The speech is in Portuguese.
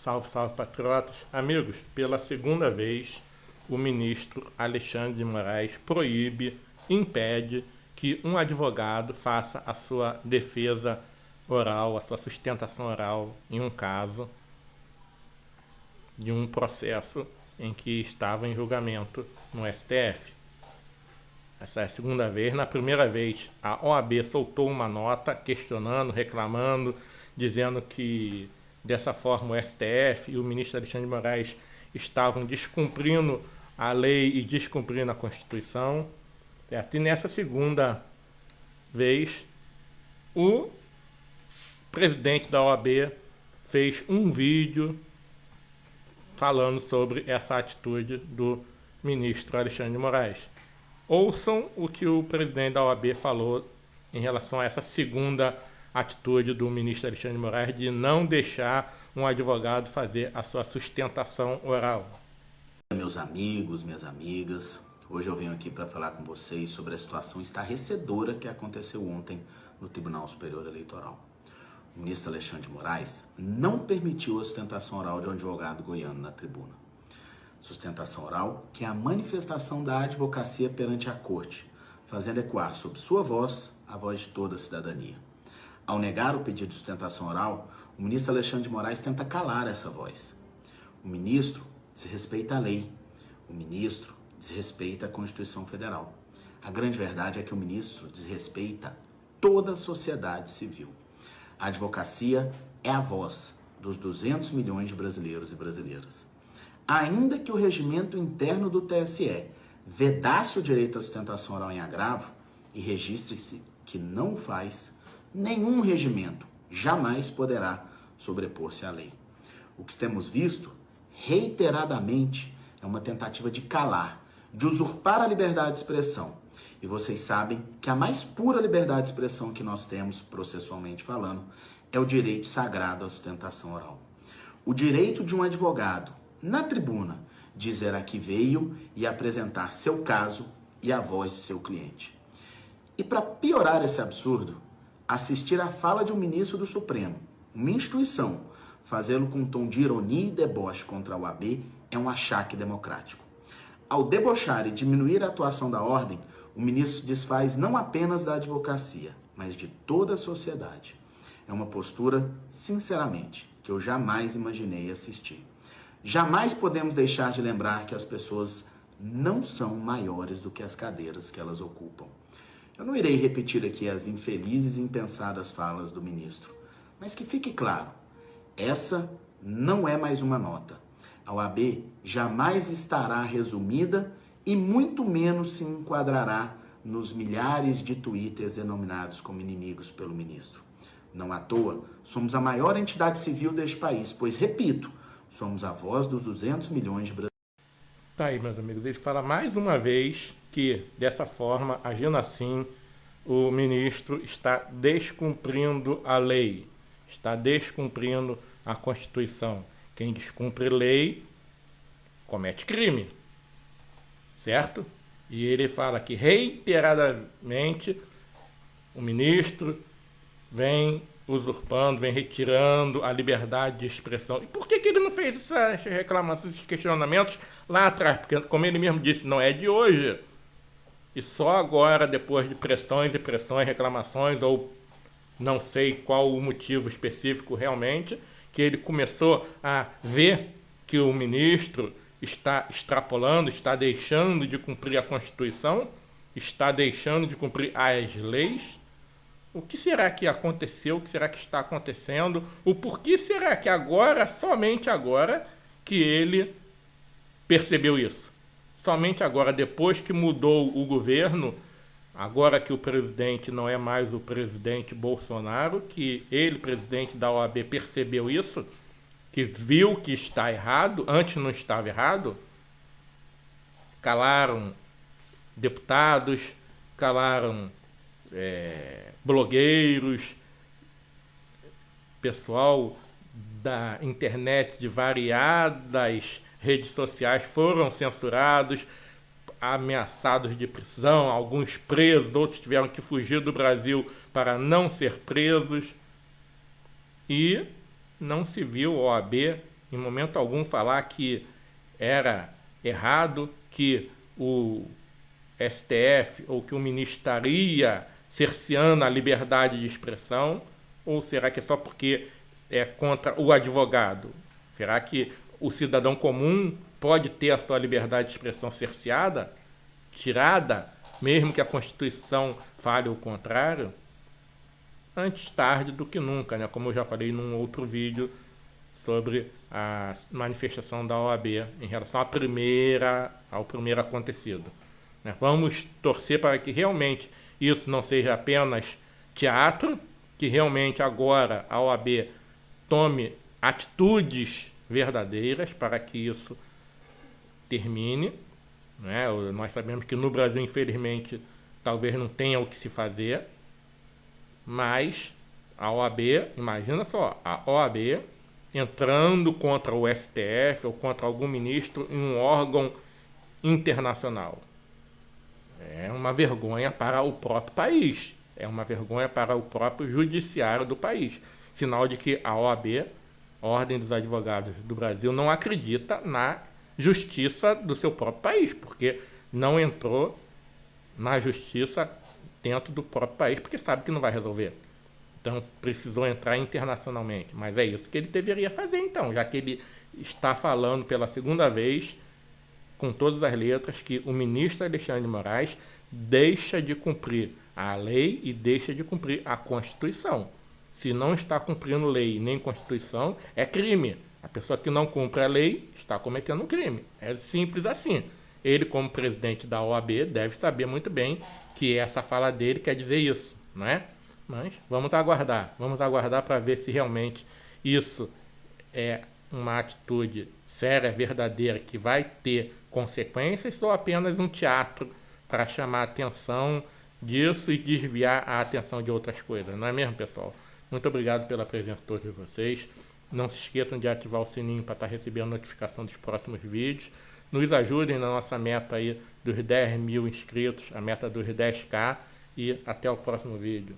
Salve, salve, patriotas. Amigos, pela segunda vez, o ministro Alexandre de Moraes proíbe, impede que um advogado faça a sua defesa oral, a sua sustentação oral em um caso de um processo em que estava em julgamento no STF. Essa é a segunda vez. Na primeira vez, a OAB soltou uma nota questionando, reclamando, dizendo que dessa forma o STF e o ministro Alexandre de Moraes estavam descumprindo a lei e descumprindo a Constituição. E nessa segunda vez, o presidente da OAB fez um vídeo falando sobre essa atitude do ministro Alexandre de Moraes. Ouçam o que o presidente da OAB falou em relação a essa segunda atitude do ministro Alexandre de Moraes de não deixar um advogado fazer a sua sustentação oral. Meus amigos, minhas amigas, hoje eu venho aqui para falar com vocês sobre a situação estarrecedora que aconteceu ontem no Tribunal Superior Eleitoral. O ministro Alexandre de Moraes não permitiu a sustentação oral de um advogado goiano na tribuna. Sustentação oral que é a manifestação da advocacia perante a corte, fazendo ecoar sob sua voz a voz de toda a cidadania. Ao negar o pedido de sustentação oral, o ministro Alexandre de Moraes tenta calar essa voz. O ministro desrespeita a lei. O ministro desrespeita a Constituição Federal. A grande verdade é que o ministro desrespeita toda a sociedade civil. A advocacia é a voz dos 200 milhões de brasileiros e brasileiras. Ainda que o regimento interno do TSE vedasse o direito à sustentação oral em agravo, e registre-se que não o faz, nenhum regimento jamais poderá sobrepor-se à lei. O que temos visto, reiteradamente, é uma tentativa de calar, de usurpar a liberdade de expressão. E vocês sabem que a mais pura liberdade de expressão que nós temos, processualmente falando, é o direito sagrado à sustentação oral. O direito de um advogado, na tribuna, dizer a que veio e apresentar seu caso e a voz de seu cliente. E para piorar esse absurdo, assistir à fala de um ministro do Supremo, uma instituição, fazê-lo com um tom de ironia e deboche contra a OAB é um achaque democrático. Ao debochar e diminuir a atuação da ordem, o ministro se desfaz não apenas da advocacia, mas de toda a sociedade. É uma postura, sinceramente, que eu jamais imaginei assistir. Jamais podemos deixar de lembrar que as pessoas não são maiores do que as cadeiras que elas ocupam. Eu não irei repetir aqui as infelizes e impensadas falas do ministro, mas que fique claro, essa não é mais uma nota. A OAB jamais estará resumida e muito menos se enquadrará nos milhares de twitters denominados como inimigos pelo ministro. Não à toa, somos a maior entidade civil deste país, pois, repito, somos a voz dos 200 milhões de brasileiros. Tá aí, meus amigos, ele fala mais uma vez que, dessa forma, agindo assim, o ministro está descumprindo a lei, está descumprindo a Constituição. Quem descumpre lei comete crime, certo? E ele fala que reiteradamente o ministro vem usurpando, vem retirando a liberdade de expressão. E por que ele não fez essas reclamações, esses questionamentos lá atrás? Porque, como ele mesmo disse, não é de hoje. E só agora, depois de pressões e pressões, reclamações, ou não sei qual o motivo específico realmente, que ele começou a ver que o ministro está extrapolando, está deixando de cumprir a Constituição, está deixando de cumprir as leis. O que será que aconteceu? O que será que está acontecendo? O porquê será que agora, somente agora, que ele percebeu isso? Somente agora, depois que mudou o governo, agora que o presidente não é mais o presidente Bolsonaro, que ele, presidente da OAB, percebeu isso, que viu que está errado, antes não estava errado, calaram deputados, calaram blogueiros, pessoal da internet de variadas redes sociais foram censurados, ameaçados de prisão, alguns presos, outros tiveram que fugir do Brasil para não ser presos. E não se viu a OAB em momento algum falar que era errado, que o STF ou que o ministro estaria cerceando a liberdade de expressão, ou será que é só porque é contra o advogado? Será que o cidadão comum pode ter a sua liberdade de expressão cerceada, tirada, mesmo que a Constituição fale o contrário? Antes tarde do que nunca, né? Como eu já falei num outro vídeo sobre a manifestação da OAB em relação ao primeiro acontecido. Vamos torcer para que realmente isso não seja apenas teatro, que realmente agora a OAB tome atitudes verdadeiras para que isso termine. Nós sabemos que no Brasil, infelizmente, talvez não tenha o que se fazer, mas a OAB, imagina só, a OAB entrando contra o STF ou contra algum ministro em um órgão internacional. É uma vergonha para o próprio país, é uma vergonha para o próprio judiciário do país. Sinal de que a OAB, Ordem dos Advogados do Brasil, não acredita na justiça do seu próprio país, porque não entrou na justiça dentro do próprio país, porque sabe que não vai resolver. Então, precisou entrar internacionalmente. Mas é isso que ele deveria fazer, então, já que ele está falando pela segunda vez, com todas as letras, que o ministro Alexandre de Moraes deixa de cumprir a lei e deixa de cumprir a Constituição. Se não está cumprindo lei nem Constituição, é crime. A pessoa que não cumpre a lei está cometendo um crime. É simples assim. Ele, como presidente da OAB, deve saber muito bem que essa fala dele quer dizer isso, não é? Mas vamos aguardar para ver se realmente isso é uma atitude séria, verdadeira, que vai ter consequências, ou apenas um teatro para chamar a atenção disso e desviar a atenção de outras coisas, não é mesmo, pessoal? Muito obrigado pela presença de todos vocês. Não se esqueçam de ativar o sininho para estar recebendo notificação dos próximos vídeos. Nos ajudem na nossa meta aí dos 10 mil inscritos, a meta dos 10K, e até o próximo vídeo.